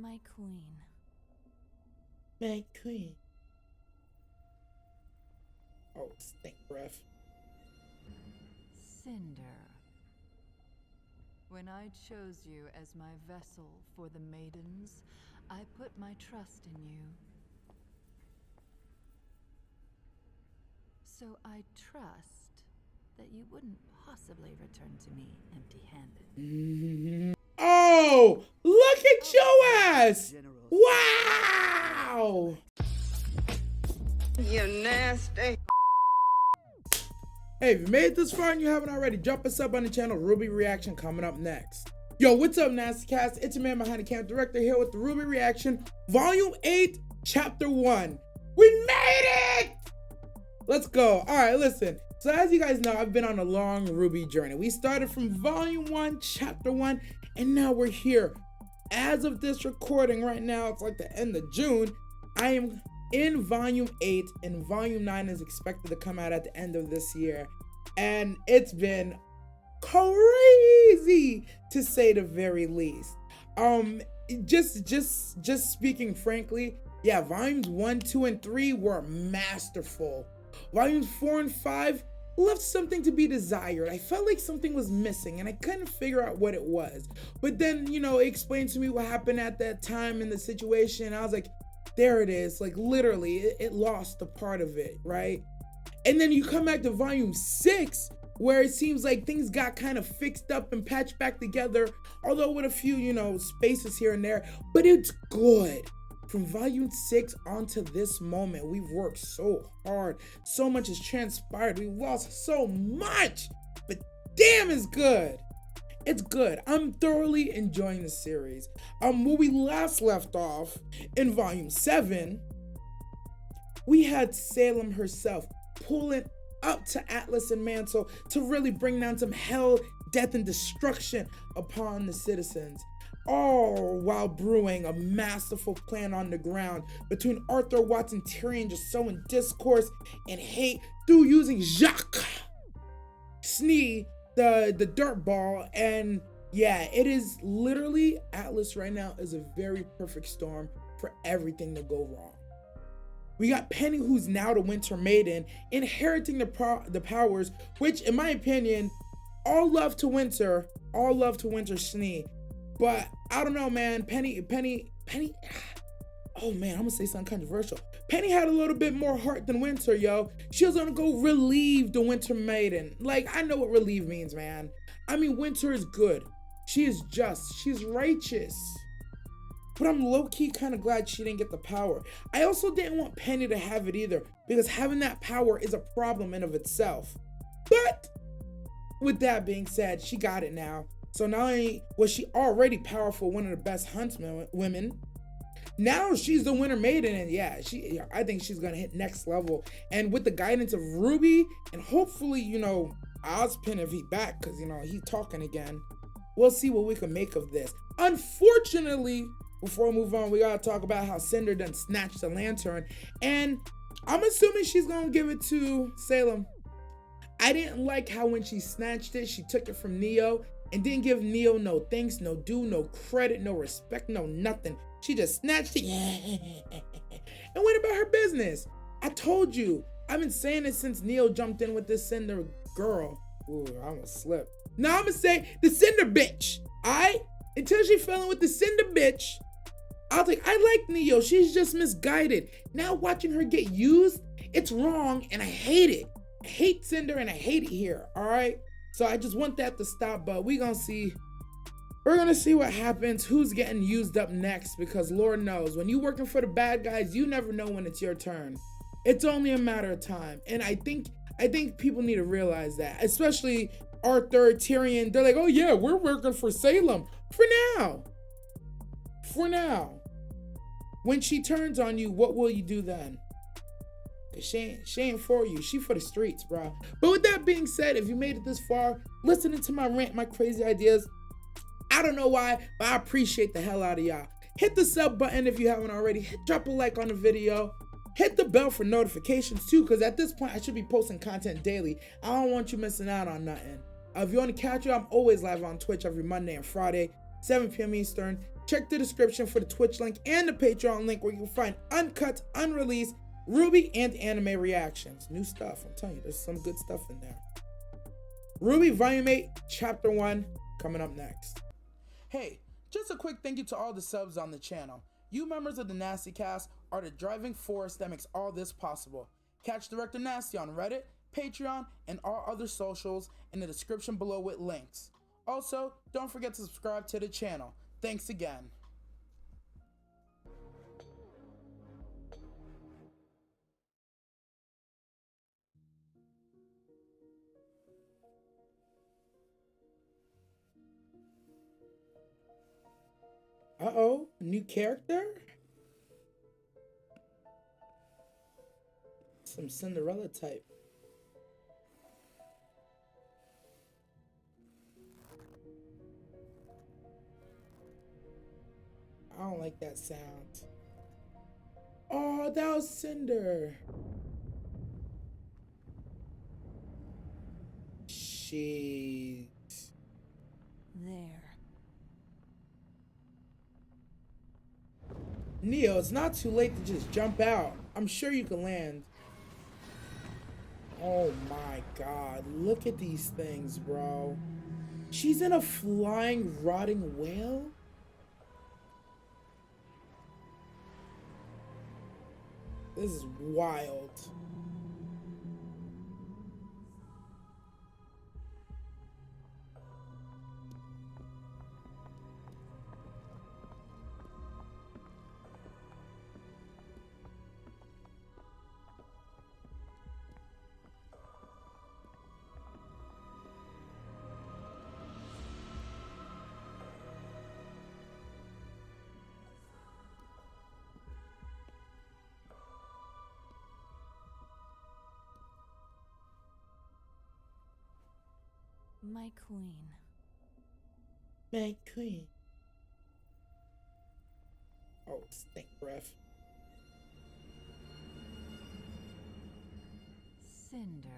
My queen. My queen. Oh, stink breath. Cinder. When I chose you as my vessel for the maidens, I put my trust in you. So I trust that you wouldn't possibly return to me empty-handed. Oh, look at your ass! Wow! You nasty. Hey, if you made it this far and you haven't already, drop a sub on the channel. RWBY Reaction coming up next. Yo, what's up, Nasty Cast? It's your man behind the camera, director, here with the RWBY Reaction, Volume 8, Chapter 1. We made it! Let's go. All right, listen. So as you guys know, I've been on a long RWBY journey. We started from Volume 1, Chapter 1, and now we're here. As of this recording right now, it's like the end of June. I am in Volume 8, and Volume 9 is expected to come out at the end of this year. And it's been crazy, to say the very least. Just speaking frankly, yeah, Volumes 1, 2, and 3 were masterful. Volumes 4 and 5 left something to be desired. I felt like something was missing and I couldn't figure out what it was. But then, you know, it explained to me what happened at that time in the situation. I was like, there it is. Like literally, it lost a part of it, right? And then you come back to Volume 6, where it seems like things got kind of fixed up and patched back together, although with a few, you know, spaces here and there, but it's good. From Volume 6 onto this moment, we've worked so hard. So much has transpired. We've lost so much, but damn, it's good. It's good. I'm thoroughly enjoying the series. When we last left off in Volume 7, we had Salem herself pulling up to Atlas and Mantle to really bring down some hell, death, and destruction upon the citizens, all while brewing a masterful plan on the ground between Arthur, Watson, Tyrion, just sowing discourse and hate through using Jacques Snee, the dirt ball. And yeah, it is literally, Atlas right now is a very perfect storm for everything to go wrong. We got Penny, who's now the Winter Maiden, inheriting the powers, which, in my opinion, all love to Winter Snee. But I don't know, man. Penny. Oh man, I'm gonna say something controversial. Penny had a little bit more heart than Winter, yo. She was gonna go relieve the Winter Maiden. Like, I know what relieve means, man. I mean, Winter is good. She is just. She's righteous. But I'm low-key kind of glad she didn't get the power. I also didn't want Penny to have it either, because having that power is a problem in of itself. But with that being said, she got it now. So not only was she already powerful, one of the best huntsmen women, now she's the Winter Maiden, and yeah, I think she's gonna hit next level. And with the guidance of RWBY, and hopefully, you know, Ozpin if he back, because you know he's talking again, we'll see what we can make of this. Unfortunately, before we move on, we gotta talk about how Cinder done snatched the lantern, and I'm assuming she's gonna give it to Salem. I didn't like how when she snatched it, she took it from Neo and didn't give Neo no thanks, no due, no credit, no respect, no nothing. She just snatched it and went about her business. I told you, I've been saying it since Neo jumped in with this Cinder girl. Ooh, I almost slipped. Now I'm gonna say the Cinder bitch, alright? Until she fell in with the Cinder bitch, I was like, I like Neo, she's just misguided. Now watching her get used, it's wrong and I hate it. I hate Cinder and I hate it here, all right? So I just want that to stop, but we're gonna see what happens, who's getting used up next, because Lord knows, when you're working for the bad guys, you never know when it's your turn. It's only a matter of time, and I think people need to realize that, especially Arthur, Tyrion. They're like, oh yeah, we're working for Salem. For now. When she turns on you, what will you do then? Cause she ain't for you. She for the streets, bro. But with that being said, if you made it this far, listening to my rant, my crazy ideas, I don't know why, but I appreciate the hell out of y'all. Hit the sub button if you haven't already. Drop a like on the video. Hit the bell for notifications too, because at this point, I should be posting content daily. I don't want you missing out on nothing. If you want to catch it, I'm always live on Twitch every Monday and Friday, 7 p.m. Eastern, Check the description for the Twitch link and the Patreon link where you can find uncut, unreleased RWBY and anime reactions. New stuff, I'm telling you, there's some good stuff in there. RWBY Volume 8, Chapter 1, coming up next. Hey, just a quick thank you to all the subs on the channel. You members of the Nasty Cast are the driving force that makes all this possible. Catch Director Nasty on Reddit, Patreon, and all other socials in the description below with links. Also, don't forget to subscribe to the channel. Thanks again. Uh-oh, new character? Some Cinderella type. I don't like that sound. Oh, that was Cinder. Shit. There. Neo, it's not too late to just jump out. I'm sure you can land. Oh my god, look at these things, bro. She's in a flying, rotting whale? This is wild. My queen. My queen. Oh, stink breath. Cinder.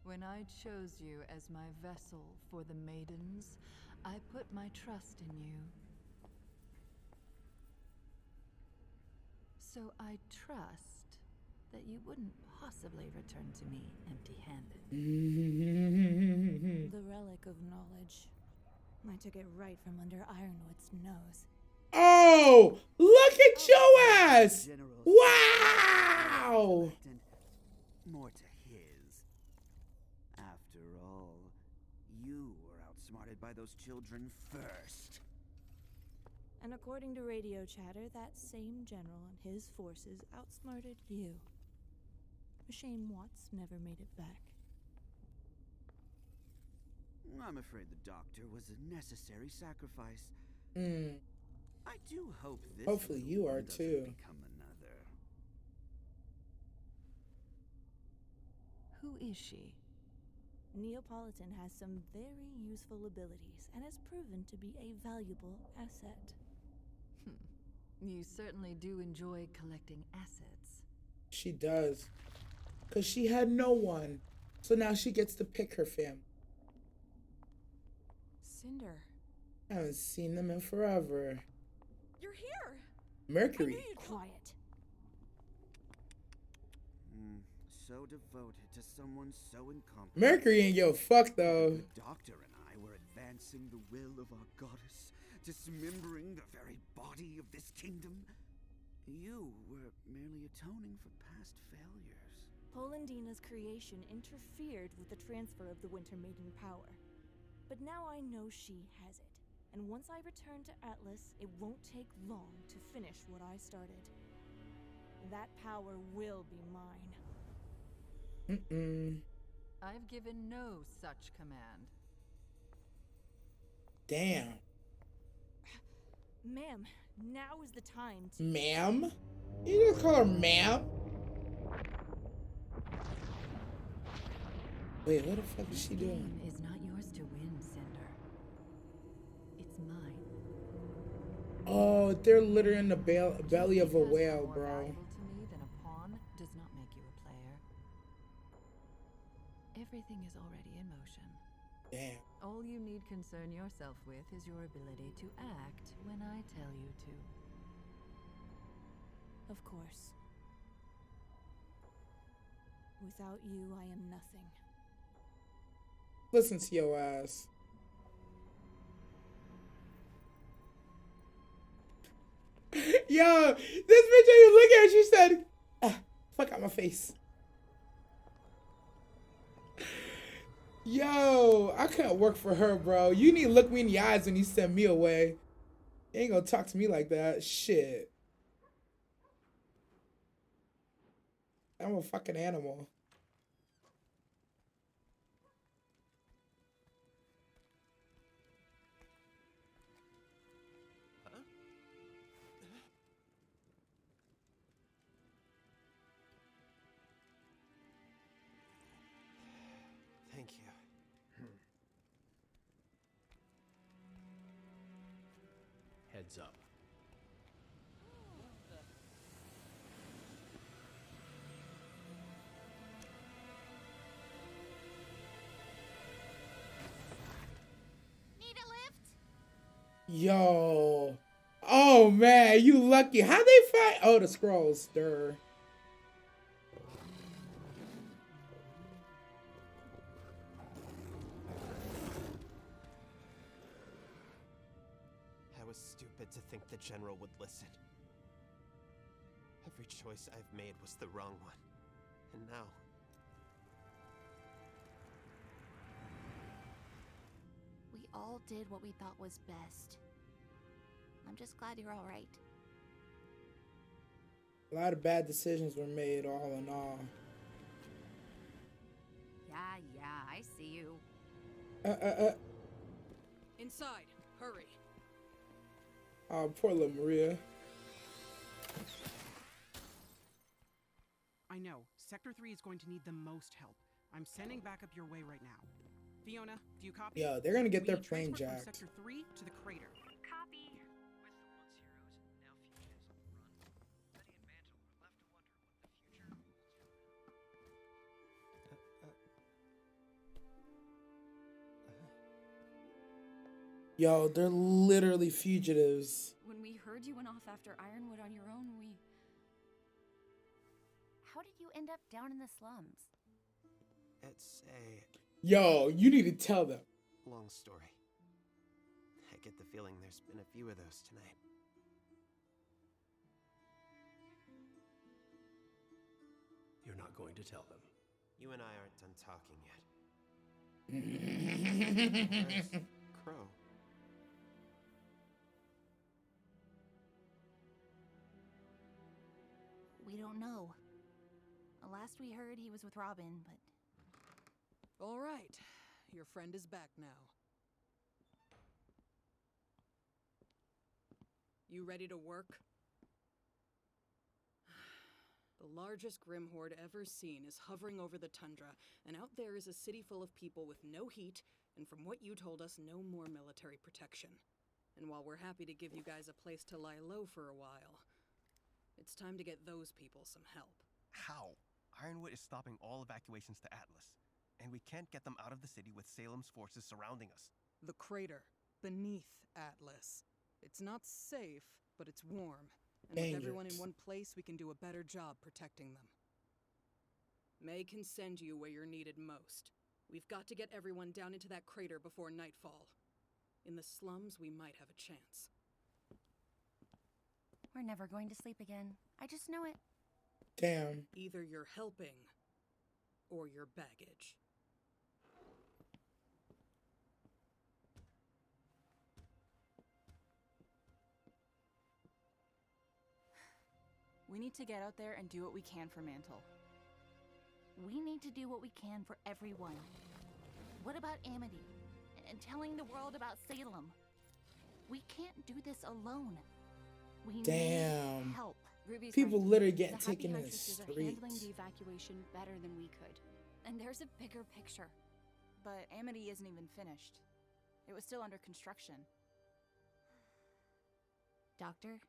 When I chose you as my vessel for the maidens, I put my trust in you. So I trust that you wouldn't possibly return to me empty-handed. The relic of knowledge. I took it right from under Ironwood's nose. Oh, look at your ass! Wow! More to his. After all, you were outsmarted by those children first. And according to radio chatter, that same general and his forces outsmarted you. A shame Watts never made it back. I'm afraid the doctor was a necessary sacrifice. I do hope this Hopefully you are doesn't too. become another. Who is she? Neapolitan has some very useful abilities and has proven to be a valuable asset. You certainly do enjoy collecting assets. She does. Because she had no one. So now she gets to pick her family. Cinder. I haven't seen them in forever. You're here! Mercury. Quiet. So devoted to someone so incompetent. Mercury ain't give a fuck though. The doctor and I were advancing the will of our goddess, dismembering the very body of this kingdom. You were merely atoning for past failures. Polendina's creation interfered with the transfer of the Winter Maiden power. But now I know she has it. And once I return to Atlas, it won't take long to finish what I started. That power will be mine. I've given no such command. Damn. Ma'am, now is the time to— Ma'am? You gonna call her ma'am? Wait, what the fuck is she doing? Game is not yours to win, Cinder. It's mine. Oh, they're literally in the belly of a Because whale, you're more bro. valuable to me than a pawn does not make you a player. Everything is already in motion. Damn. All you need concern yourself with is your ability to act when I tell you to. Of course. Without you, I am nothing. Listen to your ass. Yo, this bitch you look at, she said, fuck out my face. Yo, I couldn't work for her, bro. You need to look me in the eyes when you send me away. You ain't gonna talk to me like that. Shit. I'm a fucking animal. Thank you. Heads up. Need a lift? Yo. Oh, man. You lucky. How they fight? Oh, the scrolls. Durr. I was stupid to think the general would listen. Every choice I've made was the wrong one. And now... We all did what we thought was best. I'm just glad you're all right. A lot of bad decisions were made, all in all. Yeah, I see you. Inside, hurry. Oh, poor little Maria. I know, Sector 3 is going to need the most help. I'm sending backup your way right now. Fiona, do you copy? Yo, they're gonna get We their need plane transport jacked. from Sector 3 to the crater. Copy. With the once heroes, now fugitives on the run, Betty and Mantle are left to wonder what the future holds for them. Yo, they're literally fugitives. When we heard you went off after Ironwood on your own, we... How did you end up down in the slums? It's a Yo, you need to tell them. long story. I get the feeling there's been a few of those tonight. You're not going to tell them. You and I aren't done talking yet. Where's Crow? We don't know. Last we heard, he was with Robin, but... All right, your friend is back now. You ready to work? The largest Grim Horde ever seen is hovering over the tundra, and out there is a city full of people with no heat, and from what you told us, no more military protection. And while we're happy to give you guys a place to lie low for a while, it's time to get those people some help. How? Ironwood is stopping all evacuations to Atlas, and we can't get them out of the city with Salem's forces surrounding us. The crater, beneath Atlas. It's not safe, but it's warm. And with everyone in one place, we can do a better job protecting them. May can send you where you're needed most. We've got to get everyone down into that crater before nightfall. In the slums, we might have a chance. We're never going to sleep again. I just know it. Damn. Either you're helping, or you're baggage. We need to get out there and do what we can for Mantle. We need to do what we can for everyone. What about Amity? And telling the world about Salem? We can't do this alone. We Damn. need help. Ruby's People right. literally getting The Happy taken in the Huntresses are handling the streets. evacuation better than we could. And there's a bigger picture. But Amity isn't even finished. It was still under construction. Doctor,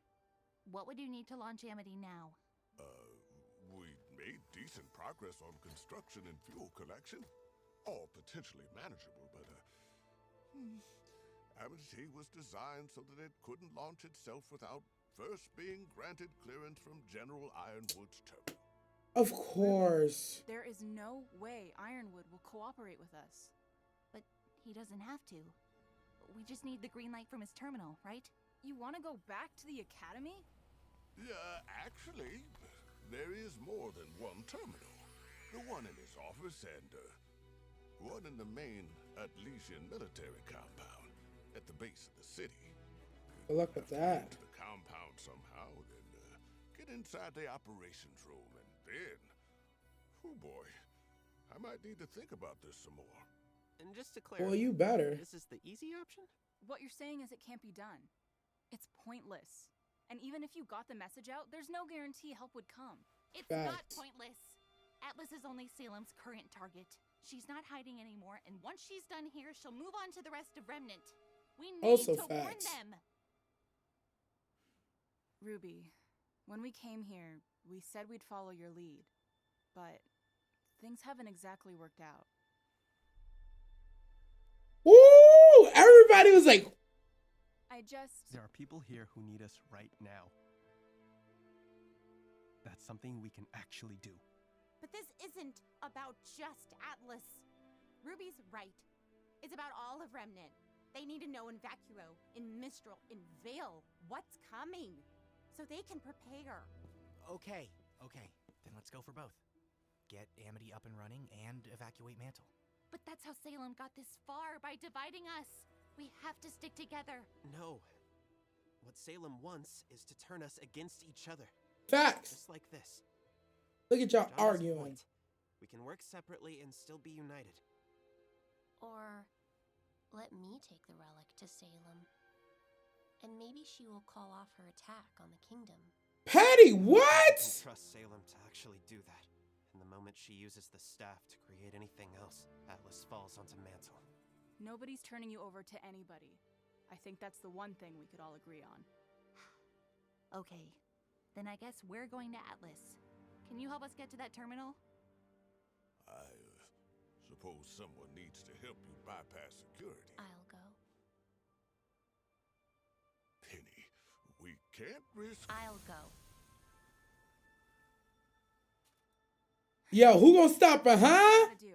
what would you need to launch Amity now? We made decent progress on construction and fuel collection. all potentially manageable, but Amity was designed so that it couldn't launch itself without first being granted clearance from General Ironwood's terminal. Of course. There is no way Ironwood will cooperate with us. But he doesn't have to. We just need the green light from his terminal, right? You want to go back to the academy? Yeah, actually, there is more than one terminal. The one in his office and one in the main Atletian military compound at the base of the city. Good luck with that. Get to the compound somehow, then get inside the operations room, and then, oh boy, I might need to think about this some more. And just to clarify, Well, you better. This is the easy option? What you're saying is it can't be done. It's pointless. And even if you got the message out, there's no guarantee help would come. It's Facts. not pointless. Atlas is only Salem's current target. She's not hiding anymore, and once she's done here, she'll move on to the rest of Remnant. We need Also to warn facts. them. Ruby, when we came here, we said we'd follow your lead. But things haven't exactly worked out. Woo! Everybody was like, There are people here who need us right now. That's something we can actually do. But this isn't about just Atlas. Ruby's right. It's about all of Remnant. They need to know in Vacuo, in Mistral, in Vale, what's coming, so they can prepare. Okay. Then let's go for both. Get Amity up and running and evacuate Mantle. But that's how Salem got this far, by dividing us. We have to stick together. No. What Salem wants is to turn us against each other. facts. Just like this. Look at y'all John has a arguing. point. We can work separately and still be united. Or let me take the relic to Salem. And maybe she will call off her attack on the kingdom. Patty, what? I can trust Salem to actually do that. And the moment she uses the staff to create anything else, Atlas falls onto Mantle. Nobody's turning you over to anybody. I think that's the one thing we could all agree on. Okay, then I guess we're going to Atlas. Can you help us get to that terminal? I suppose someone needs to help you bypass security. I'll go. Penny, we can't risk... I'll go. Yo, who gonna stop her, huh? Gotta do.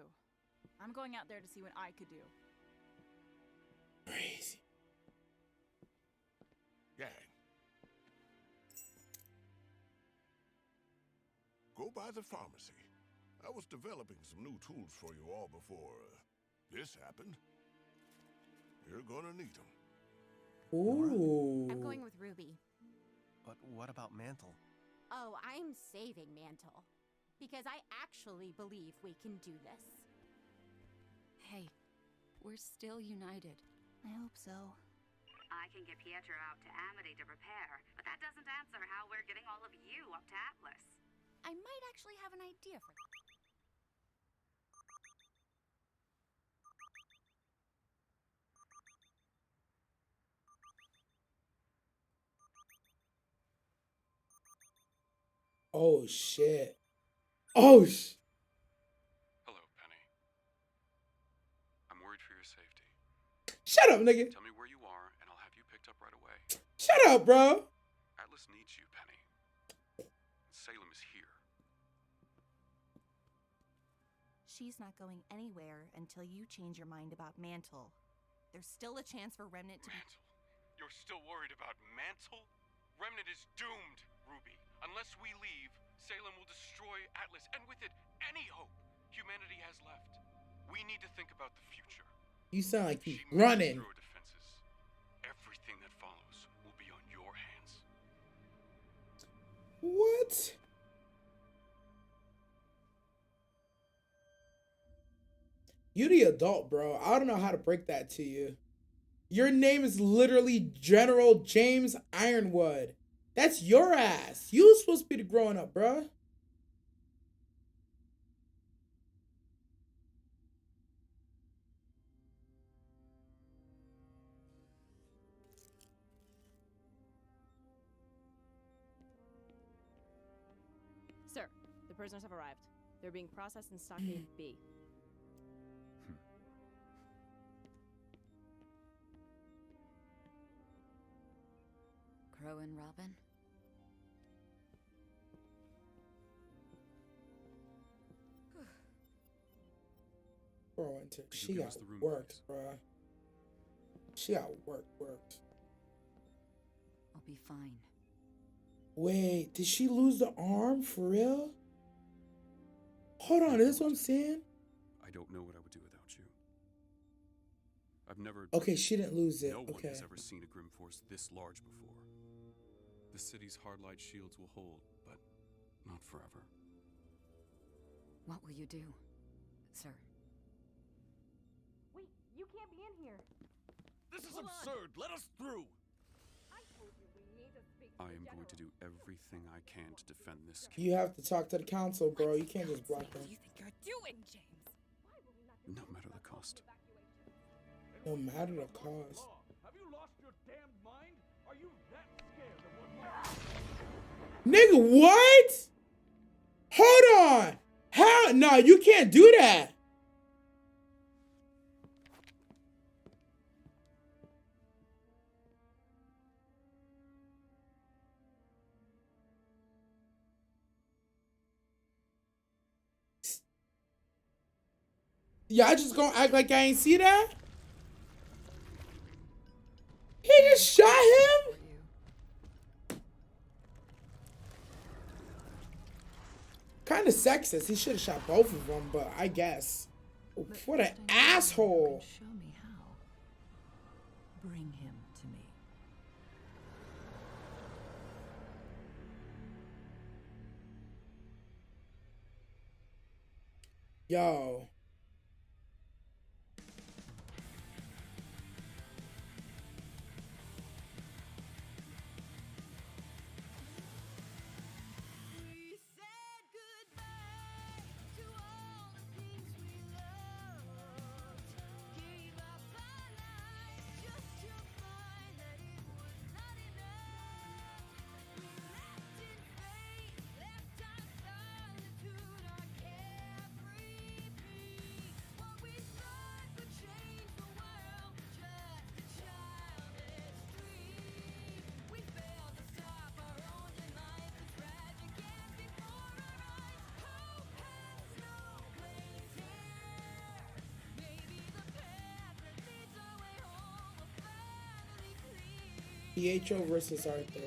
I'm going out there to see what I could do. Crazy. Gang. Go by the pharmacy. I was developing some new tools for you all before this happened. You're gonna need them. Ooh. I'm going with Ruby. But what about Mantle? Oh, I'm saving Mantle. Because I actually believe we can do this. Hey, we're still united. I hope so. I can get Pietro out to Amity to prepare, but that doesn't answer how we're getting all of you up to Atlas. I might actually have an idea for that. Oh shit. Oh sh. Hello, Penny. I'm worried for your safety. Shut up, nigga. Tell me where you are, and I'll have you picked up right away. Shut up, bro. Atlas needs you, Penny. Salem is here. She's not going anywhere until you change your mind about Mantle. There's still a chance for Remnant to... Mantle? You're still worried about Mantle? Remnant is doomed, Ruby. Unless we leave, Salem will destroy Atlas, and with it, any hope humanity has left. We need to think about the future. You sound like you She running. through her defenses. Everything that follows will be on your hands. What? You the adult, bro. I don't know how to break that to you. Your name is literally General James Ironwood. That's your ass. You was supposed to be the growing up, bro. Sir, the prisoners have arrived. They're being processed in Stockade B. Zero and Robin. Bro, she got work, bruh. She got work. I'll be fine. Wait, did she lose the arm for real? Hold on, is this what I'm saying? I don't know what I would do without you. I've never... Okay, she didn't lose it. No one Okay. has ever seen a Grim Force this large before. The city's hard light shields will hold, but not forever. What will you do, sir? Wait, you can't be in here. This is absurd. Let us through. I told you we need to speak I am going to do everything I can to defend this You have to talk to the council, bro. You can't just block them. What do you think you're doing, James? no matter the cost. No matter the cost. Have you lost your damned mind? Are you that scared of what Nigga, what? Hold on. How? No, you can't do that. Y'all just gonna act like I ain't see that? He just shot him? Kind of sexist. He should have shot both of them, but I guess. What an asshole. Show me how. Bring him to me. Yo. PHO versus Arthur.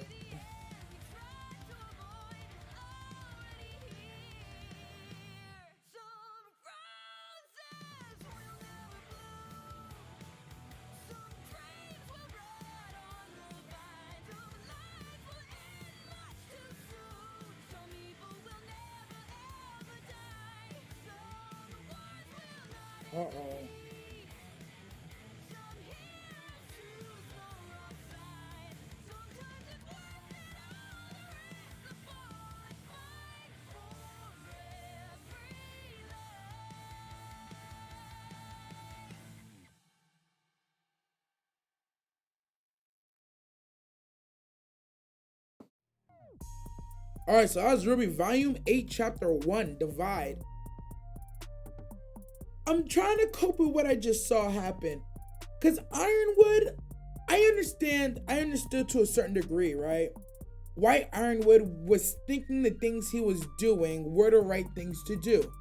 Uh-oh. Alright, so that was RWBY Volume 8, Chapter 1, Divide. I'm trying to cope with what I just saw happen. Because Ironwood, I understood to a certain degree, right? Why Ironwood was thinking the things he was doing were the right things to do.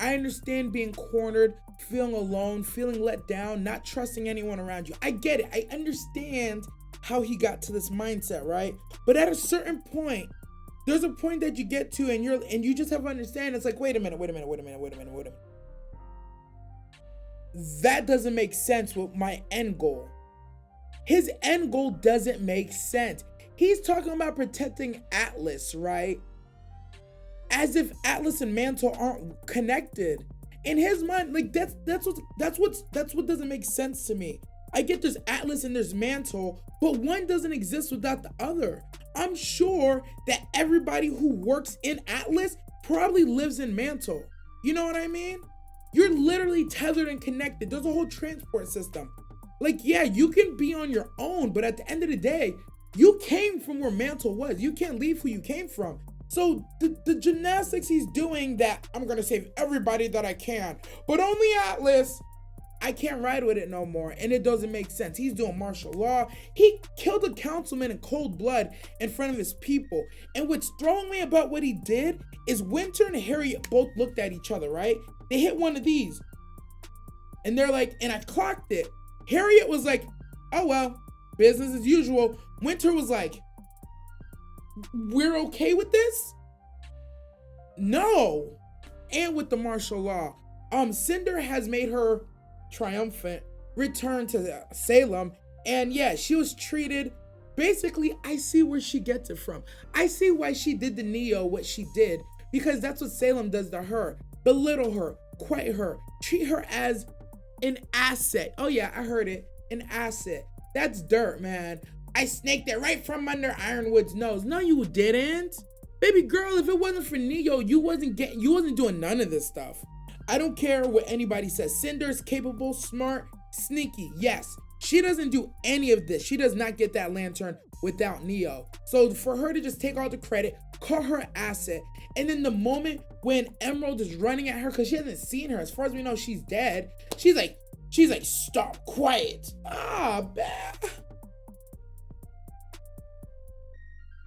I understand being cornered, feeling alone, feeling let down, not trusting anyone around you. I get it. I understand how he got to this mindset, right? But at a certain point, there's a point that you get to and you just have to understand. It's like, wait a minute. That doesn't make sense with my end goal. His end goal doesn't make sense. He's talking about protecting Atlas, right? As if Atlas and Mantle aren't connected. In his mind, like that's what doesn't make sense to me. I get there's Atlas and there's Mantle, but one doesn't exist without the other. I'm sure that everybody who works in Atlas probably lives in Mantle. You know what I mean? You're literally tethered and connected. There's a whole transport system. Like, yeah, you can be on your own, but at the end of the day, you came from where Mantle was. You can't leave who you came from. So the gymnastics he's doing that I'm gonna save everybody that I can, but only Atlas. I can't ride with it no more, and it doesn't make sense. He's doing martial law. He killed a councilman in cold blood in front of his people. And what's throwing me about what he did is Winter and Harriet both looked at each other, right? They hit one of these. And they're like, and I clocked it. Harriet was like, oh well, business as usual. Winter was like, we're okay with this? No. And with the martial law, Cinder has made her triumphant return to Salem, and yeah, she was treated, basically, I see where she gets it from. I see why she did to Neo what she did, because that's what Salem does to her. Belittle her, quiet her, treat her as an asset. Oh yeah, I heard it, an asset. That's dirt, man. I snaked it right from under Ironwood's nose. No, you didn't. Baby girl, if it wasn't for Neo, you wasn't doing none of this stuff. I don't care what anybody says. Cinder is capable, smart, sneaky. Yes, she doesn't do any of this. She does not get that lantern without Neo. So for her to just take all the credit, call her an asset, and then the moment when Emerald is running at her because she hasn't seen her, as far as we know, she's dead. She's like, stop, quiet. Bah.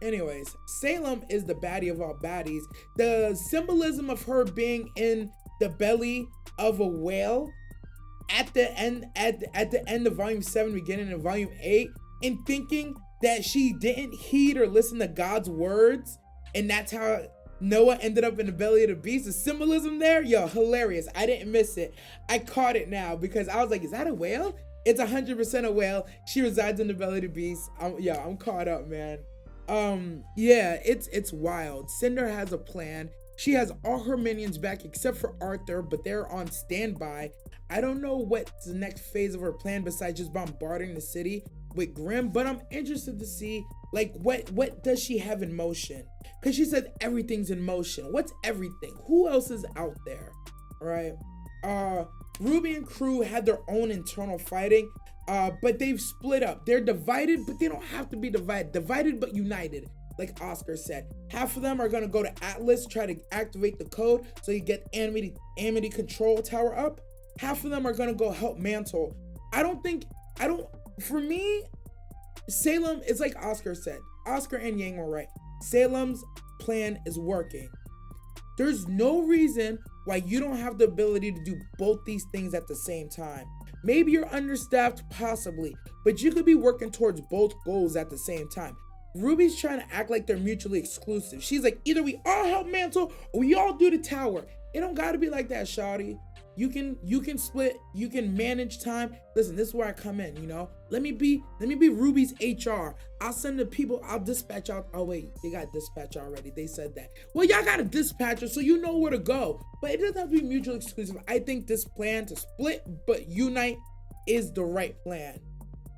Anyways, Salem is the baddie of all baddies. The symbolism of her being in the belly of a whale at the end of volume 7, beginning of volume 8, and thinking that she didn't heed or listen to God's words, and that's how Noah ended up in the belly of the beast. The symbolism there, yo, hilarious. I didn't miss it. I caught it now because I was like, is that a whale? It's 100% a whale. She resides in the belly of the beast. I'm caught up, man. Yeah, it's wild. Cinder has a plan. She has all her minions back except for Arthur, but they're on standby. I don't know what's the next phase of her plan besides just bombarding the city with Grimm, but I'm interested to see, like, what does she have in motion? Because she said everything's in motion. What's everything? Who else is out there? All right. RWBY and crew had their own internal fighting, but they've split up. They're divided, but they don't have to be divided. Divided but united, like Oscar said. Half of them are gonna go to Atlas, try to activate the code so you get Amity control tower up. Half of them are gonna go help Mantle. For me, Salem is like Oscar said. Oscar and Yang were right. Salem's plan is working. There's no reason why you don't have the ability to do both these things at the same time. Maybe you're understaffed, possibly, but you could be working towards both goals at the same time. RWBY's trying to act like they're mutually exclusive. She's like, either we all help Mantle or we all do the tower. It don't gotta be like that, shawty. You can split, you can manage time. Listen, this is where I come in, you know? Let me be RWBY's HR. I'll send the people, I'll dispatch out. Oh wait, they got dispatch already. They said that. Well, y'all got a dispatcher, so you know where to go. But it doesn't have to be mutually exclusive. I think this plan to split but unite is the right plan.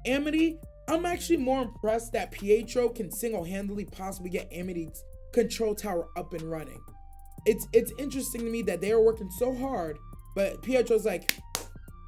Amity, I'm actually more impressed that Pietro can single-handedly possibly get Amity's control tower up and running. It's interesting to me that they are working so hard, but Pietro's like,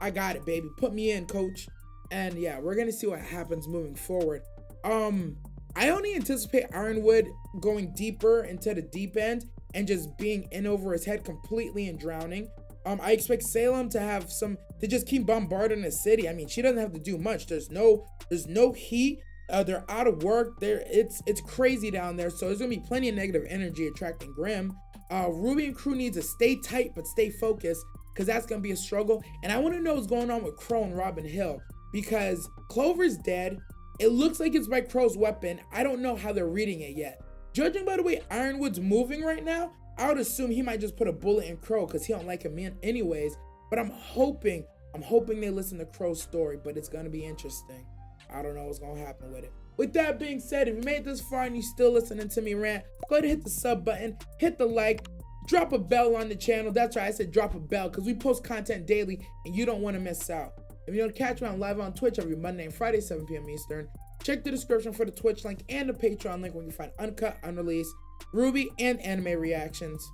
I got it, baby. Put me in, coach. And yeah, we're gonna see what happens moving forward. I only anticipate Ironwood going deeper into the deep end and just being in over his head completely and drowning. I expect Salem to just keep bombarding the city. I mean, she doesn't have to do much. There's no heat. They're out of work. It's crazy down there. So there's gonna be plenty of negative energy attracting Grimm. RWBY and crew needs to stay tight but stay focused, because that's gonna be a struggle. And I want to know what's going on with Crow and Robin Hill, because Clover's dead. It looks like it's by Crow's weapon. I don't know how they're reading it yet. Judging by the way Ironwood's moving right now, I would assume he might just put a bullet in Crow because he don't like him anyways. But I'm hoping they listen to Crow's story, but it's gonna be interesting. I don't know what's gonna happen with it. With that being said, if you made it this far and you still listening to me rant, go ahead and hit the sub button, hit the like, drop a bell on the channel. That's right, I said drop a bell because we post content daily and you don't want to miss out. If you want to catch me, I'm live on Twitch every Monday and Friday, 7 p.m. Eastern. Check the description for the Twitch link and the Patreon link where you can find uncut, unreleased RWBY and anime reactions.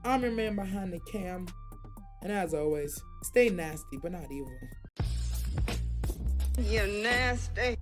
I'm your man behind the cam. And as always, stay nasty but not evil. You're nasty.